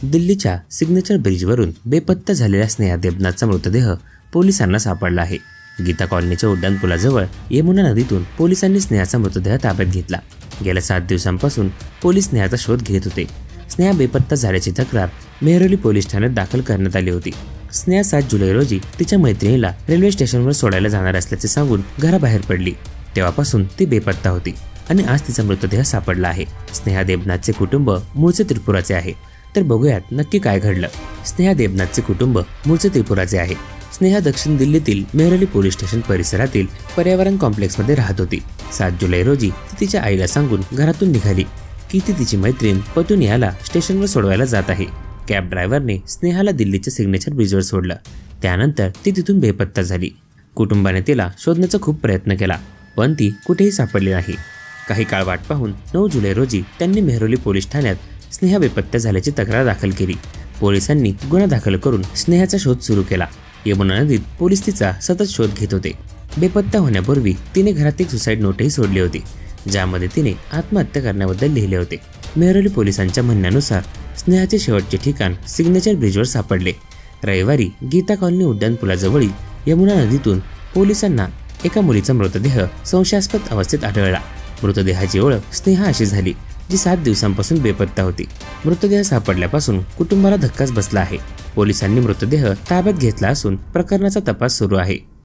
दिल्लीच्या सिग्नेचर ब्रिजवरून बेपत्ता झालेल्या स्नेहा देबनाथचा मृतदेह पोलिसांना सापडला आहे। गीता कॉलनीच्या उड्डाणपुलाजवळ यमुना नदीतून पोलिसांनी स्नेहाचा मृतदेह ताब्यात घेतला। गेल्या 7 दिवसांपासून पोलीस स्नेहाचा शोध घेत होते। स्नेहा बेपत्ता झाल्याची तक्रार मेहरौली पोलीस ठाण्यात दाखल करण्यात आली होती। स्नेहा 7 जुलै रोजी तिच्या मैत्रिणीला रेल्वे स्टेशनवर सोडायला जाणार असल्याचे सांगून घराबाहेर पडली। तेव्हापासून ती बेपत्ता होती आणि आज तिचा मृतदेह सापडला आहे। स्नेहा देबनाथचे कुटुंब मूळचे त्रिपुराचे आहे। तर बघूयात नक्की काय घडलं। स्नेहा देबनाथचे कुटुंब मूळचे त्रिपुराचे आहे। स्नेहा दक्षिण दिल्लीतील मेहरौली पोलीस स्टेशन परिसरातील पर्यावरण कॉम्प्लेक्समध्ये राहत होती। 7 जुलै रोजी ती तिच्या आईला सांगून घरातून निघाली की ती तिची मैत्रीण पतुनियाला स्टेशनवर सोडवायला जात आहे। कॅब ड्रायव्हरने स्नेहाला दिल्लीच्या सिग्नेचर ब्रिजवर सोडलं। त्यानंतर ती तिथून बेपत्ता झाली। कुटुंबाने तिला शोधण्याचा खूप प्रयत्न केला, पण ती कुठेही सापडली नाही। काही काळ वाट पाहून 9 जुलै रोजी त्यांनी मेहरौली पोलीस ठाण्यात स्नेहा बेपत्ता झाल्याची तक्रार दाखल केली। पोलिसांनी गुन्हा दाखल करून स्नेहाचा शोध सुरू केला। यमुना नदीत पोलीस तिचा सतत शोध घेत होते। बेपत्ता होण्यापूर्वी तिने घरात एक सुसाईड नोटही सोडली होती, ज्यामध्ये तिने आत्महत्या करण्याबद्दल लिहिले होते। मेहरौली पोलिसांच्या म्हणण्यानुसार स्नेहाचे शेवटचे ठिकाण सिग्नेचर ब्रिजवर सापडले। रविवारी गीता कॉलनी उड्डाणपुलाजवळील यमुना नदीतून पोलिसांना एका मुलीचा मृतदेह संशयास्पद अवस्थेत आढळला। मृतदेहाची ओळख स्नेहा अशी झाली, जी 7 दिवसांपासून बेपत्ता होती। मृतदेह सापडल्यापासून कुटुंबाला धक्काच बसला आहे। पोलिसांनी मृतदेह ताब्यात घेतला असून प्रकरणाचा तपास सुरू आहे।